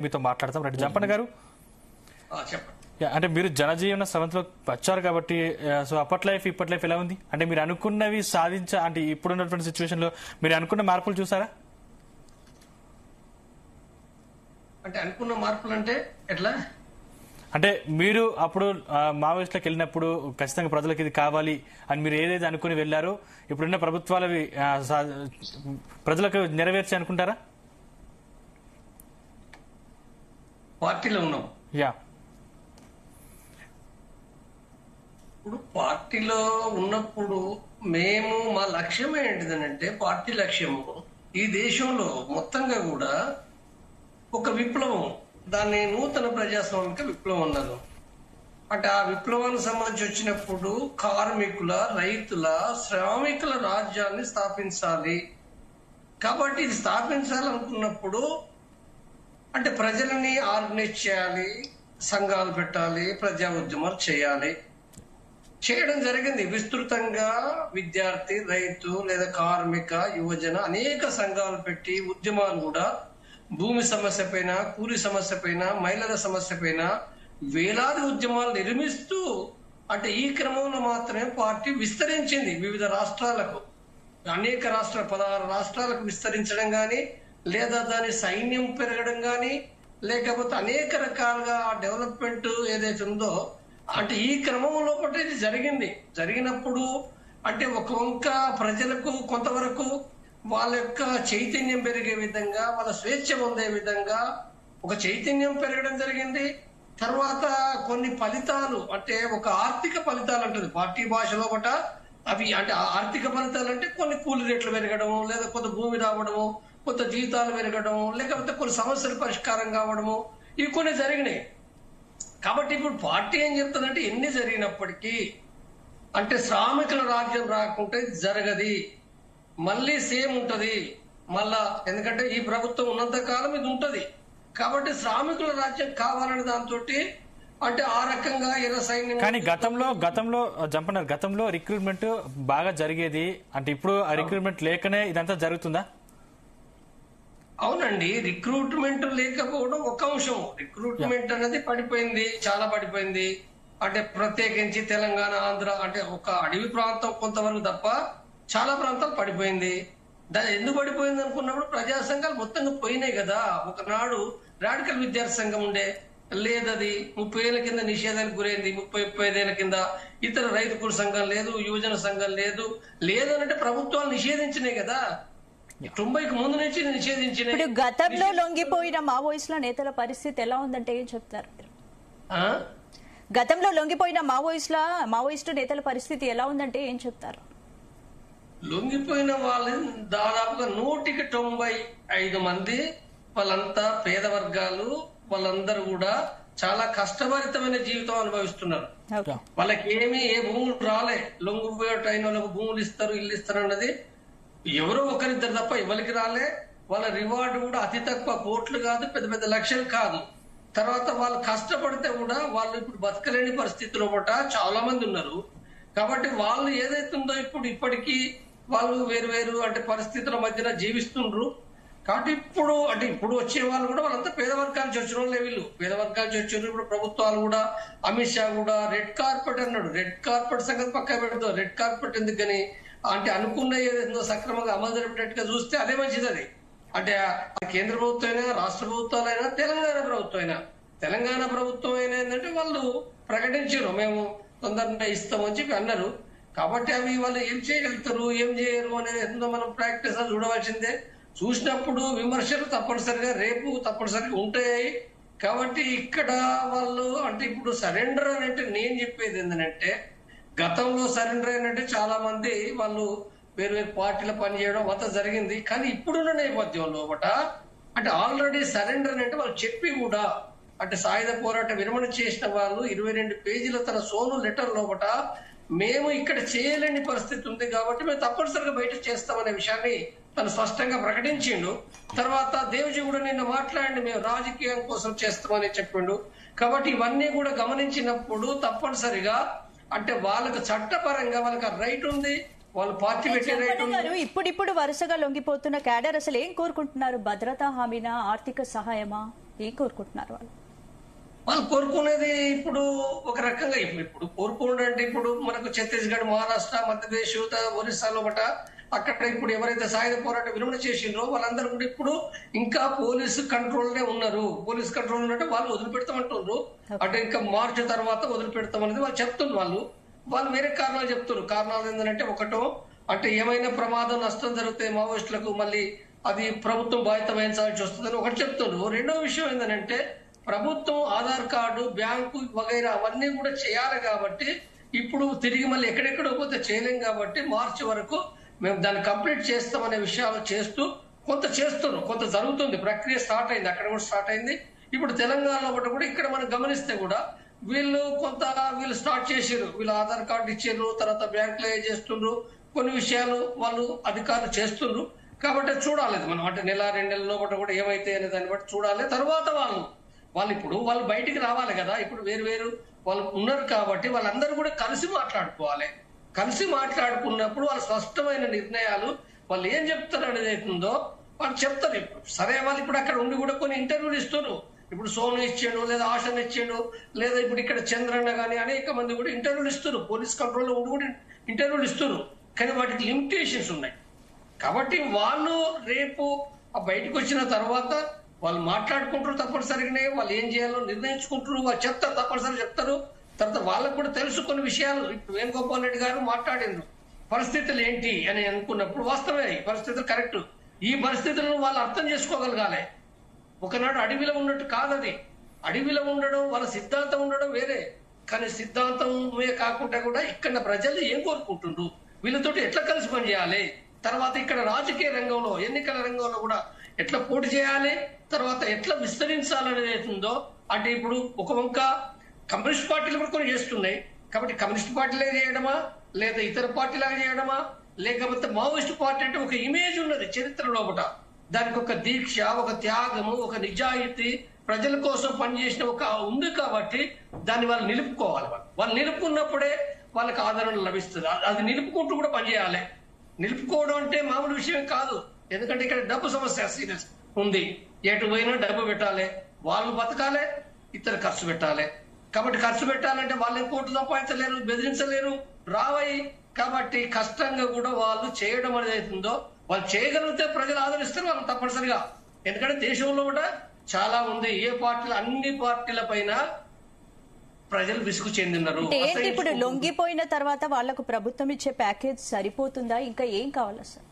మీతో మాట్లాడతాం. రెడ్డి జంపన్న గారు, అంటే మీరు జనజీవన సవంతిలో వచ్చారు కాబట్టి సో అప్పటి లైఫ్ ఇప్పటి లైఫ్ ఎలా ఉంది? అంటే మీరు అనుకున్నవి అంటే ఇప్పుడున్నటువంటి సిచ్యువేషన్ లో మీరు అనుకున్న మార్పులు చూసారా? అంటే అనుకున్న మార్పులు అంటే ఎట్లా? అంటే మీరు అప్పుడు మావోయిస్టులకు వెళ్ళినప్పుడు ఖచ్చితంగా ప్రజలకు ఇది కావాలి అని మీరు ఏదైతే అనుకుని వెళ్ళారో ఇప్పుడున్న ప్రభుత్వాలవి ప్రజలకు నెరవేర్చి అనుకుంటారా? పార్టీలో ఉన్నాం. ఇప్పుడు పార్టీలో ఉన్నప్పుడు మేము మా లక్ష్యం ఏంటిదనంటే, పార్టీ లక్ష్యము ఈ దేశంలో మొత్తంగా కూడా ఒక విప్లవం, దాన్ని నూతన ప్రజాస్వామిక విప్లవం అన్నారు. అంటే ఆ విప్లవానికి సంబంధించి వచ్చినప్పుడు కార్మికుల, రైతుల, శ్రామికుల రాజ్యాన్ని స్థాపించాలి. కాబట్టి ఇది స్థాపించాలనుకున్నప్పుడు అంటే ప్రజలని ఆర్గనైజ్ చేయాలి, సంఘాలు పెట్టాలి, ప్రజా ఉద్యమాలు చేయాలి. చేయడం జరిగింది విస్తృతంగా. విద్యార్థి, రైతు లేదా కార్మిక, యువజన అనేక సంఘాలు పెట్టి ఉద్యమాలు కూడా భూమి సమస్య పైన, కూలి సమస్య పైన, మహిళల సమస్య పైన వేలాది ఉద్యమాలు నిర్మిస్తూ అంటే ఈ క్రమంలో మాత్రమే పార్టీ విస్తరించింది వివిధ రాష్ట్రాలకు. అనేక 16 రాష్ట్రాలకు విస్తరించడం కానీ, లేదా దాని సైన్యం పెరగడం కానీ, లేకపోతే అనేక రకాలుగా డెవలప్మెంట్ ఏదైతే ఉందో అంటే ఈ క్రమంలో ఇది జరిగింది. జరిగినప్పుడు అంటే ఒక వంక ప్రజలకు కొంతవరకు వాళ్ళ యొక్క చైతన్యం పెరిగే విధంగా, వాళ్ళ స్వేచ్ఛ పొందే విధంగా ఒక చైతన్యం పెరగడం జరిగింది. తర్వాత కొన్ని ఫలితాలు అంటే ఒక ఆర్థిక ఫలితాలు అంటుంది పార్టీ భాషలో ఒకట. అవి అంటే ఆర్థిక ఫలితాలు అంటే కొన్ని కూలి రేట్లు పెరగడము, లేదా కొంత భూమి రావడము, కొంత జీతాలు పెరగడము, లేకపోతే కొన్ని సమస్యలు పరిష్కారం కావడము, ఇవి కొన్ని జరిగినాయి. కాబట్టి ఇప్పుడు పార్టీ ఏం చెప్తుందంటే ఎన్ని జరిగినప్పటికీ అంటే శ్రామికుల రాజ్యం రాకుంటే జరగది, మళ్ళీ సేమ్ ఉంటది మళ్ళా. ఎందుకంటే ఈ ప్రభుత్వం ఉన్నంత కాలం ఇది ఉంటది. కాబట్టి శ్రామికుల రాజ్యం కావాలని దాంతో అంటే ఆ రకంగా సైన్యం. కానీ గతంలో రిక్రూట్మెంట్ బాగా జరిగేది, అంటే ఇప్పుడు ఆ రిక్రూట్మెంట్ లేకనే ఇదంతా జరుగుతుందా? అవునండి, రిక్రూట్మెంట్ లేకపోవడం ఒక అంశం. రిక్రూట్మెంట్ అనేది పడిపోయింది, చాలా పడిపోయింది. అంటే ప్రత్యేకించి తెలంగాణ, ఆంధ్ర అంటే ఒక అడవి ప్రాంతం కొంతవరకు తప్ప చాలా ప్రాంతాలు పడిపోయింది. దాని ఎందుకు పడిపోయింది అనుకున్నప్పుడు ప్రజా సంఘాలు మొత్తంగా పోయినాయి కదా. ఒకనాడు రాడికల్ విద్యార్థి సంఘం ఉండే, లేదది 30 ఏళ్ల కింద నిషేధానికి గురైంది. 35 ఏళ్ల కింద ఇతర రైతు కూలి సంఘం లేదు, యువజన సంఘం లేదు. లేదనంటే ప్రభుత్వాలు నిషేధించినాయి కదా. 90కి ముందు నుంచి నిషేధించిన. గతంలో లొంగిపోయిన మావోయిస్టుల నేతల పరిస్థితి ఎలా ఉందంటే ఏం చెప్తారు? గతంలో లొంగిపోయిన మావోయిస్టు నేతల పరిస్థితి ఎలా ఉందంటే ఏం చెప్తారు? లొంగిపోయిన వాళ్ళు దాదాపుగా 100కి 95 మంది వాళ్ళంతా పేద వర్గాలు. వాళ్ళందరూ కూడా చాలా కష్టభరితమైన జీవితం అనుభవిస్తున్నారు. వాళ్ళకి ఏ భూములు రాలే. లొంగిపోయేటైన వాళ్ళకు భూములు ఇస్తారు, ఇల్లు ఇస్తారు అన్నది ఎవరో ఒకరిద్దరు తప్ప ఎవరికి రాలే. వాళ్ళ రివార్డు కూడా అతి తక్కువ, కోట్లు కాదు, పెద్ద పెద్ద లక్షలు కాదు. తర్వాత వాళ్ళు కష్టపడితే కూడా వాళ్ళు ఇప్పుడు బతకలేని పరిస్థితిలో కూడా చాలా మంది ఉన్నారు. కాబట్టి వాళ్ళు ఏదైతుందో ఇప్పటికీ వాళ్ళు వేరు అంటే పరిస్థితుల మధ్యన జీవిస్తుండ్రు. కాబట్టి ఇప్పుడు వచ్చే వాళ్ళు కూడా వాళ్ళంతా పేద వర్గాల నుంచి వచ్చిన వాళ్ళే. వీళ్ళు పేద వర్గాల నుంచి వచ్చిన ఇప్పుడు ప్రభుత్వాలు కూడా, అమిత్ షా కూడా రెడ్ కార్పెట్ అన్నాడు. రెడ్ కార్పెట్ సంగతి పక్క పెడతాం. రెడ్ కార్పెట్ ఎందుకని అంటే అనుకున్న ఏదైతుందో సక్రమంగా అమలు జరిపేటట్టుగా చూస్తే అదే మంచిది. అది అంటే కేంద్ర ప్రభుత్వం అయినా, రాష్ట్ర ప్రభుత్వాలైనా, తెలంగాణ ప్రభుత్వం అయినా ఏంటంటే వాళ్ళు ప్రకటించారు మేము తొందరగా ఇస్తామని చెప్పి అన్నారు. కాబట్టి అవి వాళ్ళు ఏం చేయగలుగుతారు, ఏం చేయరు అనేది ఎంతో మనం ప్రాక్టీస్ చూడవలసిందే. చూసినప్పుడు విమర్శలు తప్పనిసరిగా ఉంటాయి. కాబట్టి ఇక్కడ వాళ్ళు అంటే ఇప్పుడు సరెండర్ అని అంటే నేను చెప్పేది ఏంటంటే, గతంలో సరెండర్ అయినట్టే చాలా మంది వాళ్ళు వేరు పార్టీలో పనిచేయడం అంతా జరిగింది. కానీ ఇప్పుడున్న నేపథ్యంలో అంటే ఆల్రెడీ సరెండర్ అంటే వాళ్ళు చెప్పి కూడా అంటే సాయుధ పోరాట విరమణ చేసిన వాళ్ళు 22 పేజీల తన సోను లెటర్ లోపట మేము ఇక్కడ చేయలేని పరిస్థితి ఉంది కాబట్టి మేము తప్పనిసరిగా బయట చేస్తామనే విషయాన్ని తను స్పష్టంగా ప్రకటించిండు. తర్వాత దేవజీ కూడా నిన్న మాట్లాడి మేము రాజకీయం కోసం చేస్తామని చెప్పిండు. కాబట్టి ఇవన్నీ కూడా గమనించినప్పుడు తప్పనిసరిగా అంటే వాళ్ళకు చట్టపరంగా వాళ్ళకి రైట్ ఉంది, వాళ్ళు పార్టీ పెట్టే రైట్ ఉంది. ఇప్పుడు వరుసగా లొంగిపోతున్న క్యాడర్ అసలు ఏం కోరుకుంటున్నారు? భద్రతా హామీనా, ఆర్థిక సహాయమా? ఏం కోరుకుంటున్నారు వాళ్ళు? వాళ్ళు కోరుకునేది ఇప్పుడు ఒక రకంగా ఇప్పుడు కోరుకునేది అంటే ఇప్పుడు మనకు ఛత్తీస్గఢ్, మహారాష్ట్ర, మధ్యప్రదేశ్, ఒరిస్సాలో బట అక్కడ ఇప్పుడు ఎవరైతే సాయుధ పోరాటం విరమణ చేసిండ్రో వాళ్ళందరూ కూడా ఇప్పుడు ఇంకా పోలీసు కంట్రోల్నే ఉన్నారు. పోలీస్ కంట్రోల్ ఉన్నట్టు వాళ్ళు వదిలిపెడతామంటున్నారు. అంటే ఇంకా మార్చి తర్వాత వదిలిపెడతామనేది వాళ్ళు చెప్తున్నారు. వాళ్ళు వేరే కారణాలు చెప్తున్నారు. కారణాలు ఏంటంటే ఒకటో అంటే ఏమైనా ప్రమాదం నష్టం జరిగితే మావోయిస్టులకు మళ్ళీ అది ప్రభుత్వం బాధ్యత వహించాల్సి వస్తుందని ఒకటి చెప్తున్నారు. రెండో విషయం ఏంటంటే ప్రభుత్వం ఆధార్ కార్డు, బ్యాంకు వగైరా అవన్నీ కూడా చేయాలి కాబట్టి ఇప్పుడు తిరిగి మళ్ళీ ఎక్కడెక్కడో పోతే చేయలేం కాబట్టి మార్చి వరకు మేము దాన్ని కంప్లీట్ చేస్తామనే విషయాలు చేస్తూ కొంత చేస్తున్నాం. కొంత జరుగుతుంది, ప్రక్రియ స్టార్ట్ అయింది, అక్కడ కూడా స్టార్ట్ అయింది. ఇప్పుడు తెలంగాణలో కూడా ఇక్కడ మనం గమనిస్తే కూడా వీళ్ళు స్టార్ట్ చేసారు. వీళ్ళు ఆధార్ కార్డు ఇచ్చారు, తర్వాత బ్యాంకులో చేస్తుండ్రు, కొన్ని విషయాలు వాళ్ళు అధికారులు చేస్తుండ్రు. కాబట్టి చూడాలి మనం, అంటే నెల 2 నెలల లోపల కూడా ఏమైతే అనే దాన్ని బట్టి చూడాలి. తర్వాత వాళ్ళు బయటికి రావాలి కదా. ఇప్పుడు వేరు వాళ్ళు ఉన్నారు కాబట్టి వాళ్ళందరూ కూడా కలిసి మాట్లాడుకోవాలి. కలిసి మాట్లాడుకున్నప్పుడు వాళ్ళు స్పష్టమైన నిర్ణయాలు వాళ్ళు ఏం చెప్తారు అనేది అవుతుందో వాళ్ళు చెప్తారు. ఇప్పుడు సరే వాళ్ళు ఇప్పుడు అక్కడ ఉండి కూడా కొన్ని ఇంటర్వ్యూలు ఇస్తున్నారు. ఇప్పుడు సోను ఇచ్చాడు, లేదా ఆశను ఇచ్చాడు, లేదా ఇప్పుడు ఇక్కడ చంద్రన్న కానీ అనేక మంది కూడా ఇంటర్వ్యూలు ఇస్తున్నారు. పోలీస్ కంట్రోల్లో ఉండి కూడా ఇంటర్వ్యూలు ఇస్తున్నారు. కానీ వాటికి లిమిటేషన్స్ ఉన్నాయి. కాబట్టి వాళ్ళు రేపు బయటకు వచ్చిన తర్వాత వాళ్ళు మాట్లాడుకుంటారు. తప్పనిసరిగానే వాళ్ళు ఏం చేయాలో నిర్ణయించుకుంటారు. వాళ్ళు చెప్తారు, తప్పనిసరి చెప్తారు. తర్వాత వాళ్ళకు కూడా తెలుసు కొన్ని విషయాలు. ఇప్పుడు వేణుగోపాల్ రెడ్డి గారు మాట్లాడిండ్రు పరిస్థితులు ఏంటి అని అనుకున్నప్పుడు వాస్తవమే ఈ పరిస్థితులు కరెక్ట్. ఈ పరిస్థితులను వాళ్ళు అర్థం చేసుకోగలగాలి. ఒకనాడు అడవిలో ఉన్నట్టు కాదది. అడవిలో ఉండడం, వాళ్ళ సిద్ధాంతం ఉండడం వేరే. కానీ సిద్ధాంతమే కాకుండా కూడా ఇక్కడ ప్రజలు ఏం కోరుకుంటుండ్రు, వీళ్ళతోటి ఎట్లా కలిసి పనిచేయాలి, తర్వాత ఇక్కడ రాజకీయ రంగంలో ఎన్నికల రంగంలో కూడా ఎట్లా పోటీ చేయాలి, తర్వాత ఎట్లా విస్తరించాలనేది అవుతుందో. అంటే ఇప్పుడు ఒక వంక కమ్యూనిస్ట్ పార్టీలు కూడా కొన్ని చేస్తున్నాయి. కాబట్టి కమ్యూనిస్ట్ పార్టీలాగా చేయడమా, లేదా ఇతర పార్టీలాగా చేయడమా, లేకపోతే మావోయిస్ట్ పార్టీ అంటే ఒక ఇమేజ్ ఉన్నది చరిత్రలో ఒకట. దానికి ఒక దీక్ష, ఒక త్యాగము, ఒక నిజాయితీ, ప్రజల కోసం పనిచేసిన ఒక ఉంది కాబట్టి దాన్ని వాళ్ళు నిలుపుకోవాలి. వాళ్ళు నిలుపుకున్నప్పుడే వాళ్ళకి ఆదరణ లభిస్తుంది. అది నిలుపుకుంటూ కూడా పనిచేయాలి. నిలుపుకోవడం అంటే మామూలు విషయం కాదు. ఎందుకంటే ఇక్కడ డబ్బు సమస్య సీరియస్ ఉంది. ఎటు పోయినా డబ్బు పెట్టాలి, వాళ్ళు బతకాలి, ఇతర ఖర్చు పెట్టాలి. కాబట్టి ఖర్చు పెట్టాలంటే వాళ్ళు కోట్లు సంపాదించలేరు, బెదిరించలేరు, రావయి. కాబట్టి కష్టంగా కూడా వాళ్ళు చేయడం అనేది అవుతుందో వాళ్ళు చేయగలిగితే ప్రజలు ఆదరిస్తారు వాళ్ళు తప్పనిసరిగా. ఎందుకంటే దేశంలో కూడా చాలా ఉంది. ఏ పార్టీలు, అన్ని పార్టీల పైన ప్రజలు విసుగు చెందినారు. ఇప్పుడు లొంగిపోయిన తర్వాత వాళ్లకు ప్రభుత్వం ఇచ్చే ప్యాకేజ్ సరిపోతుందా, ఇంకా ఏం కావాలా సార్?